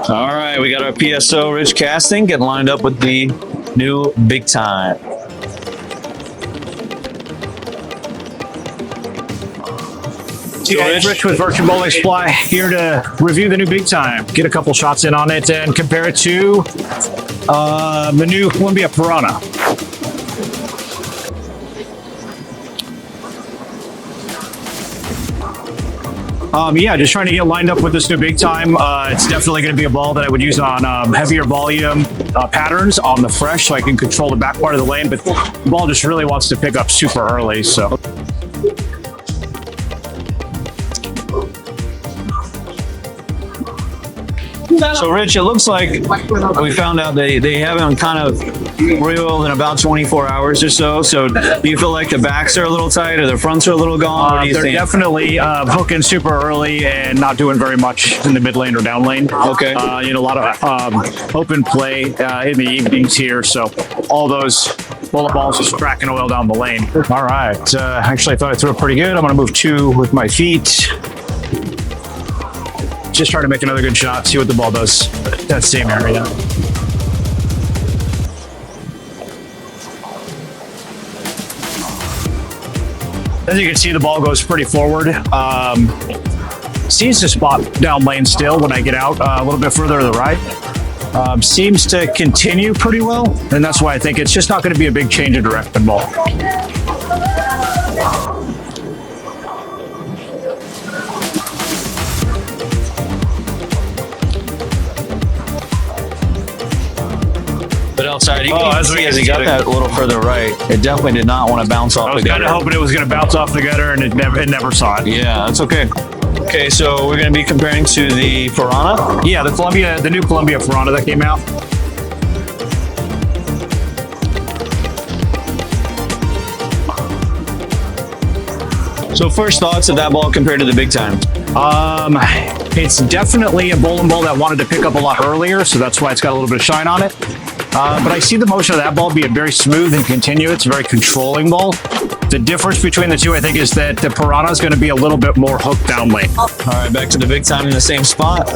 All right, we got our PSO Rich Kasting getting lined up with the new Big Time. So guys, Rich with Virtual Bowling Supply here to review the new Big Time. Get a couple shots in on it and compare it to the new Columbia Piranha. Yeah, just trying to get lined up with this new Big Time. It's definitely going to be a ball that I would use on heavier volume patterns on the fresh, so I can control the back part of the lane. But the ball just really wants to pick up super early, so. So, Rich, it looks like we found out they haven't kind of reeled in about 24 hours or so. So, do you feel like the backs are a little tight or the fronts are a little gone? What do you they're think? definitely hooking super early and not doing very much in the mid lane or down lane. Okay. A lot of open play in the evenings here. So, all those bullet balls just cracking oil down the lane. All right. Actually, I thought I threw it pretty good. I'm going to move 2 with my feet. Just try to make another good shot, see what the ball does. That same area. As you can see, the ball goes pretty forward. Seems to spot down lane still when I get out a little bit further to the right. Seems to continue pretty well, and that's why I think it's just not going to be a big change in direction ball. But outside, you can see as he got that a little further right, it definitely did not want to bounce off the gutter. I was kind of hoping it was going to bounce off the gutter, and it never saw it. Yeah, that's okay. Okay, so we're going to be comparing to the Piranha? Yeah, the new Columbia Piranha that came out. So first thoughts of that ball compared to the Big Time? It's definitely a bowling ball that wanted to pick up a lot earlier, so that's why it's got a little bit of shine on it. But I see the motion of that ball being very smooth and continuous, very controlling ball. The difference between the two, I think, is that the Piranha is going to be a little bit more hooked down lane. All right, back to the Big Time in the same spot.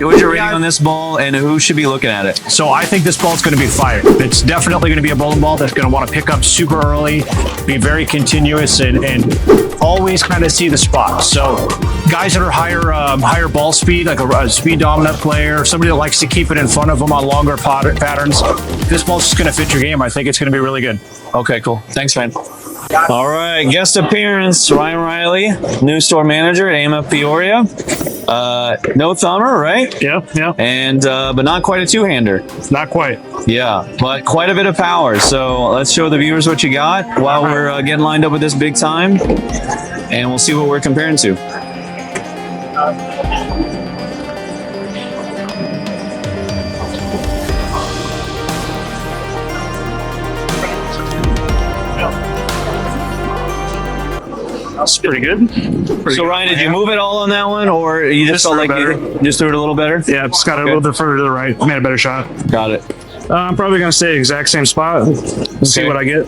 What's your rating on this ball, and who should be looking at it? So I think this ball's going to be fire. It's definitely going to be a bowling ball that's going to want to pick up super early, be very continuous, and always kind of see the spot. So guys that are higher ball speed, like a speed dominant player, somebody that likes to keep it in front of them on longer patterns, this ball's just going to fit your game. I think it's going to be really good. Okay, cool. Thanks, man. All right, guest appearance, Ryan Riley, new store manager at AMF Peoria. No thumber, right? Yeah. And but not quite a two-hander. Not quite. Yeah, but quite a bit of power. So let's show the viewers what you got while we're getting lined up with this Big Time, and we'll see what we're comparing to. That's pretty good. So Ryan, did you move it all on that one, or you just felt like you just threw it a little better? Yeah, just got it a little bit further to the right. Made a better shot. Got it. I'm probably going to stay exact same spot. Let's see what I get.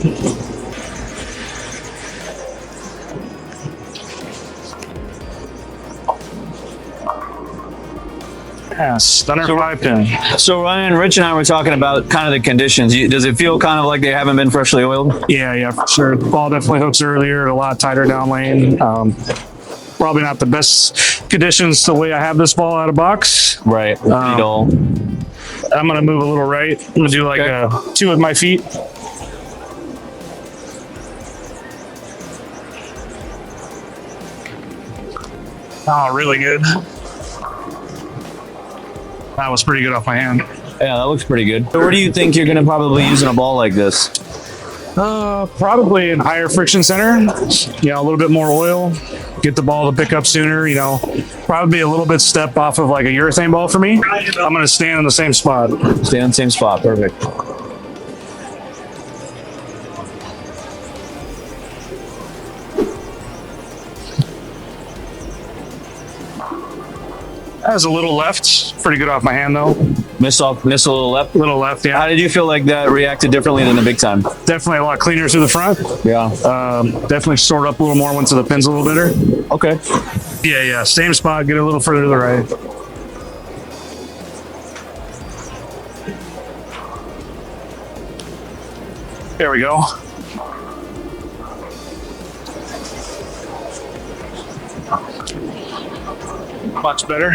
Yeah, stunner 5-10. So Ryan, Rich and I were talking about kind of the conditions. Does it feel kind of like they haven't been freshly oiled? Yeah, for sure. The ball definitely hooks earlier, a lot tighter down lane. Probably not the best conditions the way I have this ball out of box. Right. I'm going to move a little right. I'm going to do like a 2 with my feet. Oh, really good. That was pretty good off my hand. Yeah, that looks pretty good. So where do you think you're going to probably use in a ball like this? Probably in higher friction center. A little bit more oil. Get the ball to pick up sooner. Probably a little bit step off of like a urethane ball for me. I'm going to stand in the same spot. Stay in the same spot. Perfect. That was a little left. Pretty good off my hand though. Miss a little left. Little left, yeah. How did you feel like that reacted differently than the big time? Definitely a lot cleaner through the front. Yeah. Definitely sorted up a little more once the pin's a little better. Okay. Yeah. Same spot, get a little further to the right. There we go. Much better.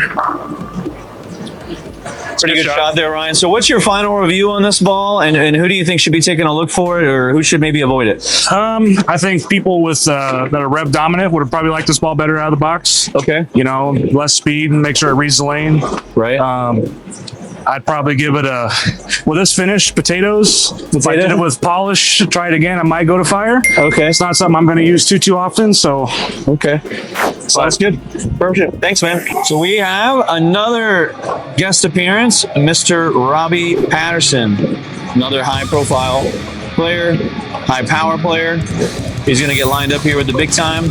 Pretty good shot there, Ryan. So what's your final review on this ball, and who do you think should be taking a look for it, or who should maybe avoid it? I think people with that are rev dominant would have probably liked this ball better out of the box. Okay. You know, less speed and make sure it reads the lane. Right. I'd probably give it a, with this finish, potatoes. If I did it with polish, try it again, I might go to fire. Okay. It's not something I'm going to use too often, so. Okay. So that's good. Perfect. Thanks, man. So we have another guest appearance, Mr. Robbie Patterson, another high-profile player, high-power player. He's going to get lined up here with the big time,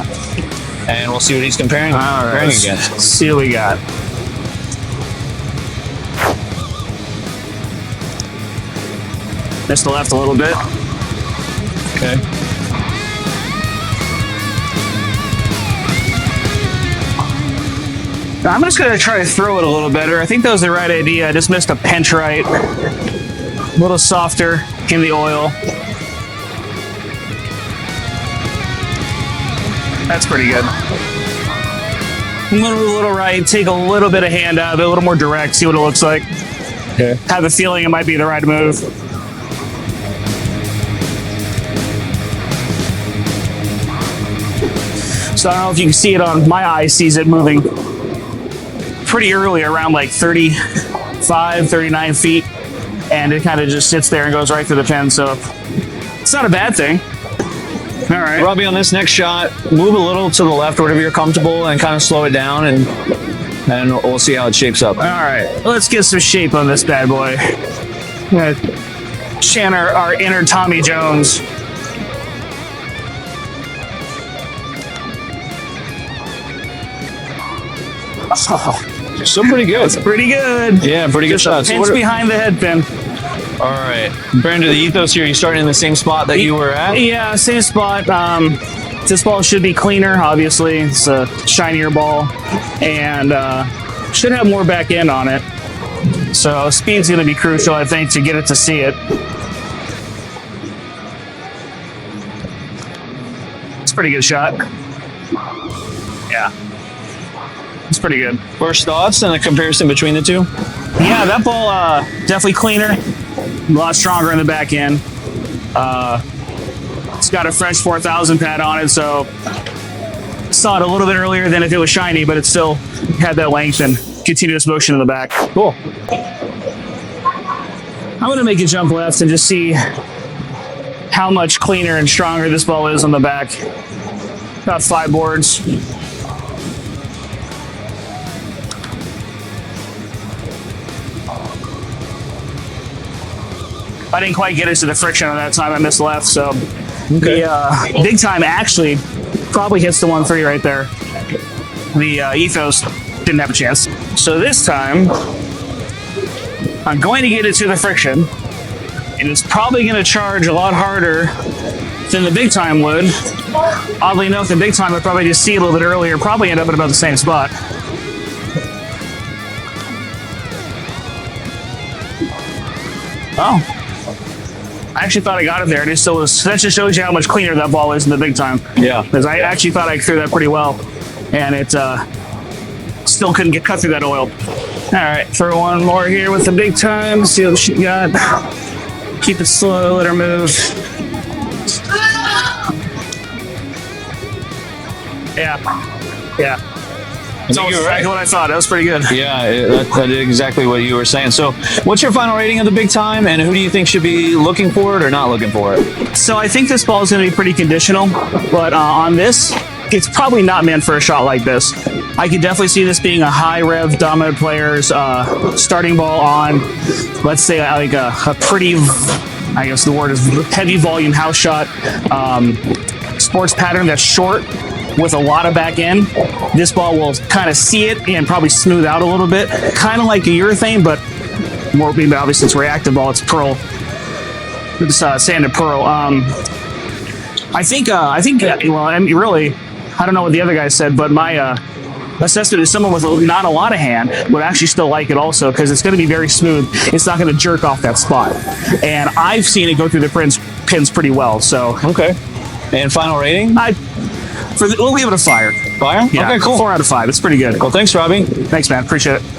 and we'll see what he's comparing against. Let's see what we got. Missed the left a little bit. Okay. I'm just going to try to throw it a little better. I think that was the right idea. I just missed a pinch right. A little softer in the oil. That's pretty good. Move a little right, take a little bit of hand out of it, a little more direct, see what it looks like. Okay. Have a feeling it might be the right move. So I don't know if you can see it on my eye, sees it moving pretty early, around like 35, 39 feet. And it kind of just sits there and goes right through the pin. So it's not a bad thing. All right. Robbie, on this next shot, move a little to the left, whatever you're comfortable, and kind of slow it down, and we'll see how it shapes up. All right. Let's get some shape on this bad boy. Channel our inner Tommy Jones. Oh, still pretty good. That's pretty good. Yeah, pretty good shot. Just a pinch behind the head pin. All right. Comparing to the Ethos here, you starting in the same spot that you were at? Yeah, same spot. This ball should be cleaner, obviously. It's a shinier ball. And should have more back end on it. So speed's going to be crucial, I think, to get it to see it. It's a pretty good shot. Yeah. It's pretty good. First thoughts and a comparison between the two? Yeah, that ball definitely cleaner, a lot stronger in the back end. It's got a fresh 4000 pad on it, so saw it a little bit earlier than if it was shiny, but it still had that length and continuous motion in the back. Cool. I'm gonna make a jump left and just see how much cleaner and stronger this ball is on the back. About 5 boards. I didn't quite get it to the friction on that time. I missed left, so Okay. the big time actually probably hits the 1-3 right there. The Ethos didn't have a chance. So this time, I'm going to get it to the friction, and it's probably going to charge a lot harder than the big time would. Oddly enough, the big time would probably just see it a little bit earlier, probably end up at about the same spot. Oh. I actually thought I got it there. That just shows you how much cleaner that ball is in the big time. Yeah. Because I actually thought I threw that pretty well, and it still couldn't get cut through that oil. All right, throw one more here with the big time. See what she got. Keep it slow. Let her move. Yeah. It's almost exactly what I thought. That was pretty good. Yeah, that did exactly what you were saying. So what's your final rating of the big time, and who do you think should be looking for it or not looking for it? So I think this ball is going to be pretty conditional, but on this, it's probably not meant for a shot like this. I could definitely see this being a high rev dominant player's starting ball on, let's say, like a pretty, I guess the word is heavy volume house shot, sports pattern that's short with a lot of back end. This ball will kind of see it and probably smooth out a little bit, kind of like a urethane, but more, maybe obviously it's reactive ball, it's pearl. It's sanded pearl. I think, well, I mean, really, I don't know what the other guy said, but my assessment is someone with not a lot of hand would actually still like it also, because it's going to be very smooth. It's not going to jerk off that spot. And I've seen it go through the pins pretty well, so. Okay. And final rating? We'll give it a fire. Fire? Yeah, okay, cool. 4 out of 5. It's pretty good. Well, thanks, Robbie. Thanks, man. Appreciate it.